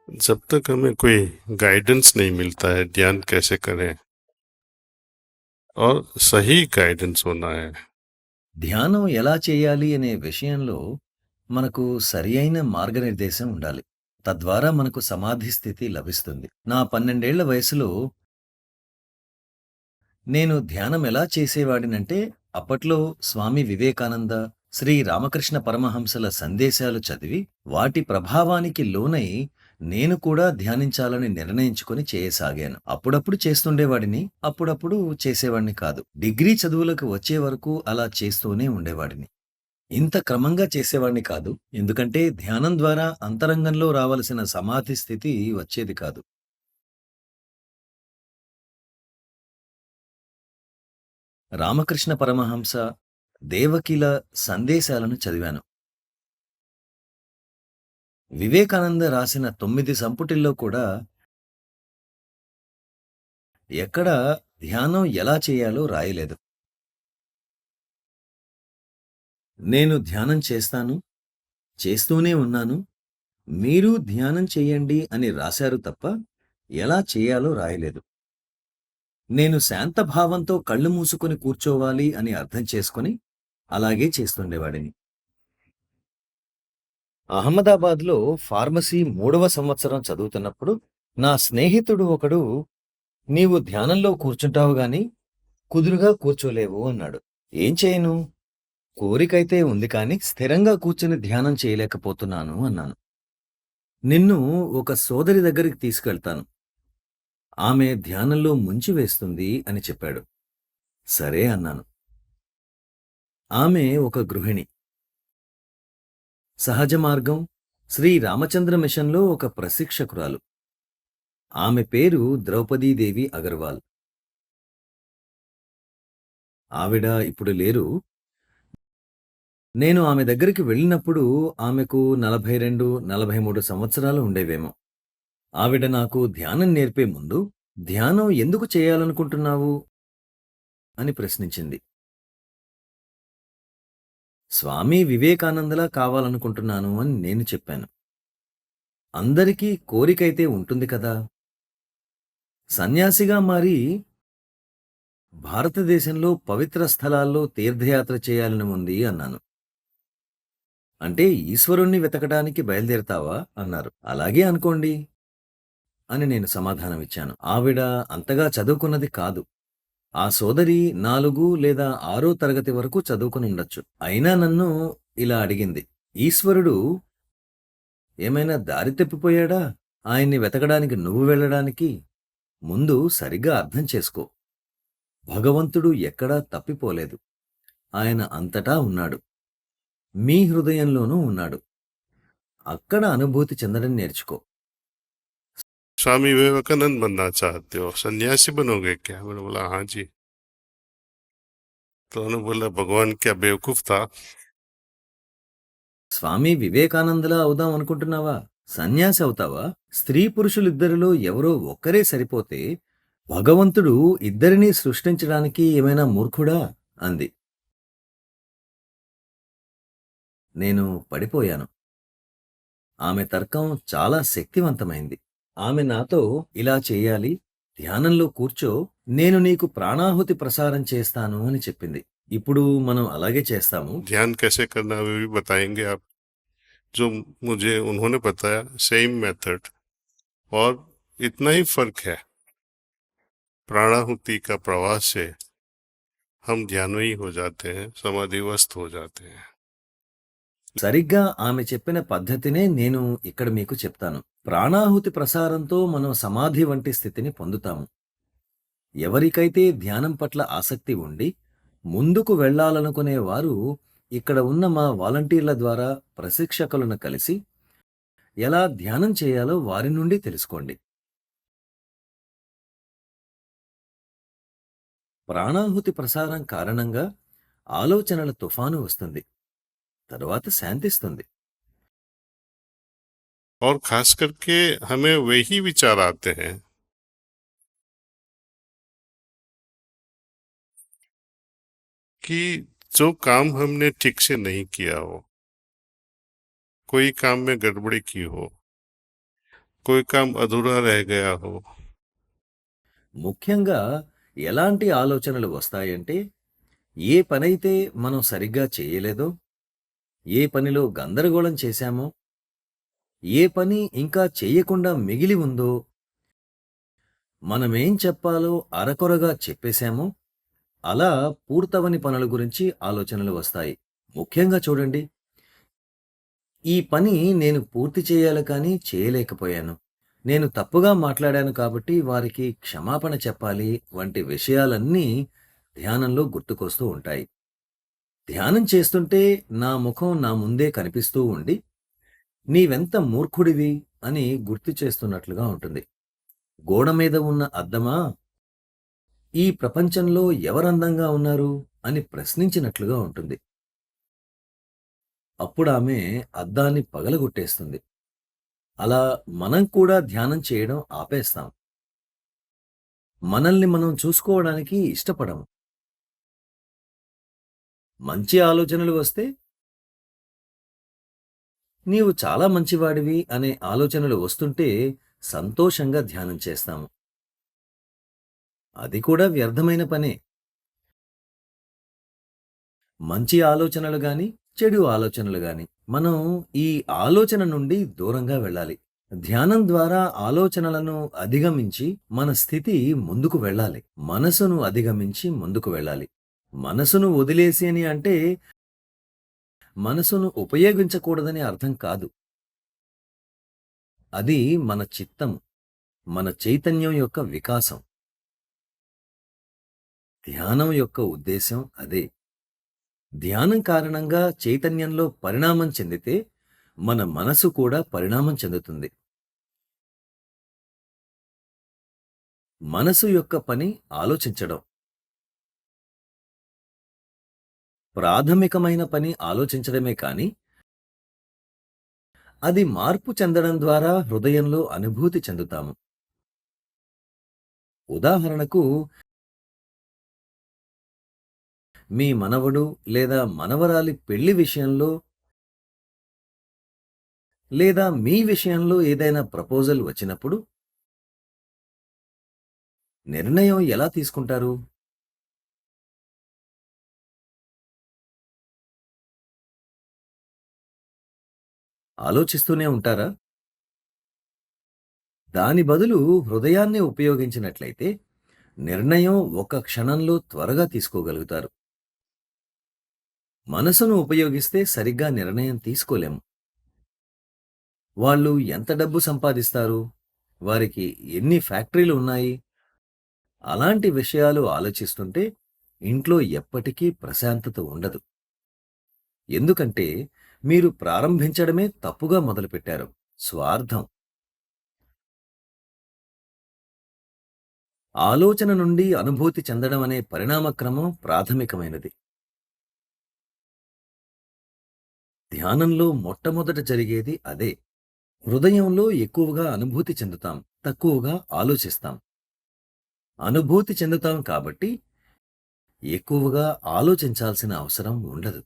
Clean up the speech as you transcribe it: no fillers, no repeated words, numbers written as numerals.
जब तक हमें कोई गाइडेंस नहीं मिलता है ध्यान कैसे करें और सही गाइडेंस होना है। ధ్యానం ఎలా చేయాలి అనే విషయంలో మనకు సరి అయిన మార్గనిర్దేశం ఉండాలి. తద్వారా మనకు సమాధి స్థితి లభిస్తుంది. నా 12 వయసులో నేను ధ్యానం ఎలా చేసేవాడినంటే, అప్పట్లో స్వామి వివేకానంద, శ్రీ రామకృష్ణ పరమహంసల సందేశాలు చదివి, వాటి ప్రభావానికి లోనై నేను కూడా ధ్యానించాలని నిర్ణయించుకొని చేయసాగాను. అప్పుడప్పుడు చేస్తుండేవాడిని, అప్పుడప్పుడు చేసేవాడిని కాదు. డిగ్రీ చదువులకు వచ్చే వరకు అలా చేస్తూనే ఉండేవాడిని. ఇంత క్రమంగా చేసేవాడిని కాదు. ఎందుకంటే ధ్యానం ద్వారా అంతరంగంలో రావలసిన సమాధి స్థితి వచ్చేది కాదు. రామకృష్ణ పరమహంస, దేవకిల సందేశాలను చదివాను. వివేకానంద రాసిన 9 సంపుటిల్లో కూడా ఎక్కడా ధ్యానం ఎలా చేయాలో రాయలేదు. నేను ధ్యానం చేస్తాను, చేస్తూనే ఉన్నాను, మీరు ధ్యానం చెయ్యండి అని రాశారు తప్ప ఎలా చేయాలో రాయలేదు. నేను శాంతభావంతో కళ్ళు మూసుకొని కూర్చోవాలి అని అర్థం చేసుకొని అలాగే చేస్తుండేవాడిని. అహ్మదాబాద్లో ఫార్మసీ 3వ సంవత్సరం చదువుతున్నప్పుడు నా స్నేహితుడు ఒకడు, నీవు ధ్యానంలో కూర్చుంటావు గాని కుదురుగా కూర్చోలేవు అన్నాడు. ఏం చేయను? కోరికైతే ఉంది కాని స్థిరంగా కూర్చుని ధ్యానం చేయలేకపోతున్నాను అన్నాను. నిన్ను ఒక సోదరి దగ్గరికి తీసుకెళ్తాను, ఆమె ధ్యానంలో ముంచివేస్తుంది అని చెప్పాడు. సరే అన్నాను. ఆమె ఒక గృహిణి. సహజ మార్గం, శ్రీ రామచంద్ర మిషన్లో ఒక ప్రశిక్షకురాలు. ఆమె పేరు ద్రౌపదీదేవి అగర్వాల్. ఆవిడ ఇప్పుడు లేరు. నేను ఆమె దగ్గరికి వెళ్ళినప్పుడు ఆమెకు 42, 43 సంవత్సరాలు ఉండేవేమో. ఆవిడ నాకు ధ్యానం నేర్పే ముందు, ధ్యానం ఎందుకు చేయాలనుకుంటున్నావు అని ప్రశ్నించింది. స్వామి వివేకానందలా కావాలనుకుంటున్నాను అని నేను చెప్పాను. అందరికీ కోరికైతే ఉంటుంది కదా. సన్యాసిగా మారి భారతదేశంలో పవిత్ర స్థలాల్లో తీర్థయాత్ర చేయాలని ఉంది అన్నాను. అంటే ఈశ్వరుణ్ణి వెతకడానికి బయలుదేరతావా అన్నారు. అలాగే అనుకోండి అని నేను సమాధానమిచ్చాను. ఆవిడ అంతగా చదువుకున్నది కాదు. ఆ సోదరి 4 లేదా 6 తరగతి వరకు చదువుకుని ఉండొచ్చు. అయినా నన్ను ఇలా అడిగింది, ఈశ్వరుడు ఏమైనా దారి తప్పిపోయాడా? ఆయన్ని వెతకడానికి నువ్వు వెళ్ళడానికి ముందు సరిగ్గా అర్థం చేసుకో. భగవంతుడు ఎక్కడా తప్పిపోలేదు. ఆయన అంతటా ఉన్నాడు. మీ హృదయంలోనూ ఉన్నాడు. అక్కడ అనుభూతి చెందడం నేర్చుకో. स्वामी विवेकानंद बनना चाहते हो, सन्यासी बनोगे क्या? मैंने बोला हाँ जी। तो उन्होंने बोला भगवान क्या बेवकूफ था? స్వామి వివేకానందలా అవుదాం అనుకుంటున్నావా? సన్యాసి అవుతావా? స్త్రీ పురుషులిద్దరిలో ఎవరో ఒక్కరే సరిపోతే భగవంతుడు ఇద్దరినీ సృష్టించడానికి ఏమైనా మూర్ఖుడా అంది. నేను పడిపోయాను. ఆమె తర్కం చాలా శక్తివంతమైంది. ఆమె నాతో ఇలా చేయాలి, ధ్యానంలో కూర్చో, నేను నీకు ప్రాణాహుతి ప్రసారం చేస్తాను అని చెప్పింది. ఇప్పుడు మనం అలాగే చేస్తాము. ध्यान कैसे करना है वो भी बताएंगे आप, जो मुझे उन्होंने बताया सेम मेथड। और इतना ही फर्क है, प्राणाहुति का प्रवाह से हम ध्यानमयी हो जाते हैं, समाधिवस्थ हो जाते हैं। సరిగ్గా ఆమె చెప్పిన పద్ధతినే నేను ఇక్కడ మీకు చెప్తాను. ప్రాణాహుతి ప్రసారంతో మనం సమాధి వంటి స్థితిని పొందుతాము. ఎవరికైతే ధ్యానం పట్ల ఆసక్తి ఉండి ముందుకు వెళ్ళాలనుకునే వారు ఇక్కడ ఉన్న మా వాలంటీర్ల ద్వారా ప్రశిక్షకులను కలిసి ఎలా ధ్యానం చేయాలో వారి నుండి తెలుసుకోండి. ప్రాణాహుతి ప్రసారం కారణంగా ఆలోచనల తుఫాను వస్తుంది, తరువాత శాంతిస్తుంది. और खास करके हमें वही विचार आते हैं कि जो काम हमने ठीक से नहीं किया हो, कोई काम में गड़बड़ी की हो, कोई काम अधूरा रह गया हो। ముఖ్యంగా ఎలాంటి ఆలోచనలు వస్తాయంటే, ఏ పనైతే మనం సరిగ్గా చేయలేదో, ఏ పనిలో గందరగోళం చేశామో, ఏ పని ఇంకా చేయకుండా మిగిలి ఉందో, మనమేం చెప్పాలో అరకొరగా చెప్పేశామో, అలా పూర్తవని పనుల గురించి ఆలోచనలు వస్తాయి. ముఖ్యంగా చూడండి, ఈ పని నేను పూర్తి చేయాలి కానీ చేయలేకపోయాను. నేను తప్పుగా మాట్లాడాను కాబట్టి వారికి క్షమాపణ చెప్పాలి వంటి విషయాలన్నీ ధ్యానంలో గుర్తుకొస్తూ ఉంటాయి. ధ్యానం చేస్తుంటే నా ముఖం నా ముందే కనిపిస్తూ ఉండి, నీవెంత మూర్ఖుడివి అని గుర్తు చేస్తున్నట్లుగా ఉంటుంది. గోడ మీద ఉన్న అద్దమా, ఈ ప్రపంచంలో ఎవరందంగా ఉన్నారు అని ప్రశ్నించినట్లుగా ఉంటుంది. అప్పుడామె అద్దాన్ని పగలగొట్టేస్తుంది. అలా మనం కూడా ధ్యానం చేయడం ఆపేస్తాం. మనల్ని మనం చూసుకోవడానికి ఇష్టపడము. మంచి ఆలోచనలు వస్తే, నీవు చాలా మంచివాడివి అనే ఆలోచనలు వస్తుంటే సంతోషంగా ధ్యానం చేస్తాము. అది కూడా వ్యర్థమైన పనే. మంచి ఆలోచనలు గాని, చెడు ఆలోచనలు గాని, మనం ఈ ఆలోచన నుండి దూరంగా వెళ్ళాలి. ధ్యానం ద్వారా ఆలోచనలను అధిగమించి మన స్థితి ముందుకు వెళ్ళాలి. మనసును అధిగమించి ముందుకు వెళ్ళాలి. మనసును వదిలేసి అని అంటే, మనసును ఉపయోగించకూడదని అర్థం కాదు. అది మన చిత్తం, మన చైతన్యం యొక్క వికాసం. ధ్యానం యొక్క ఉద్దేశం అదే. ధ్యానం కారణంగా చైతన్యంలో పరిణామం చెందితే మన మనసు కూడా పరిణామం చెందుతుంది. మనసు యొక్క పని ఆలోచించడం. ప్రాథమికమైన పని ఆలోచించడమే కాని, అది మార్పు చెందడం ద్వారా హృదయంలో అనుభూతి చెందుతాము. ఉదాహరణకు, మీ మనవడు లేదా మనవరాలి పెళ్లి విషయంలో లేదా మీ విషయంలో ఏదైనా ప్రపోజల్ వచ్చినప్పుడు నిర్ణయం ఎలా తీసుకుంటారు? ఆలోచిస్తూనే ఉంటారా? దాని బదులు హృదయాన్ని ఉపయోగించినట్లయితే నిర్ణయం ఒక క్షణంలో త్వరగా తీసుకోగలుగుతారు. మనసును ఉపయోగిస్తే సరిగ్గా నిర్ణయం తీసుకోలేము. వాళ్ళు ఎంత డబ్బు సంపాదిస్తారు? వారికి ఎన్ని ఫ్యాక్టరీలు ఉన్నాయి? అలాంటి విషయాలు ఆలోచిస్తుంటే ఇంట్లో ఎప్పటికీ ప్రశాంతత ఉండదు. ఎందుకంటే మీరు ప్రారంభించడమే తప్పుగా మొదలుపెట్టారు. స్వార్థం. ఆలోచన నుండి అనుభూతి చెందడం అనే పరిణామక్రమం ప్రాథమికమైనది. ధ్యానంలో మొట్టమొదట జరిగేది అదే. హృదయంలో ఎక్కువగా అనుభూతి చెందుతాం, తక్కువగా ఆలోచిస్తాం. అనుభూతి చెందుతాం కాబట్టి ఎక్కువగా ఆలోచించాల్సిన అవసరం ఉండదు.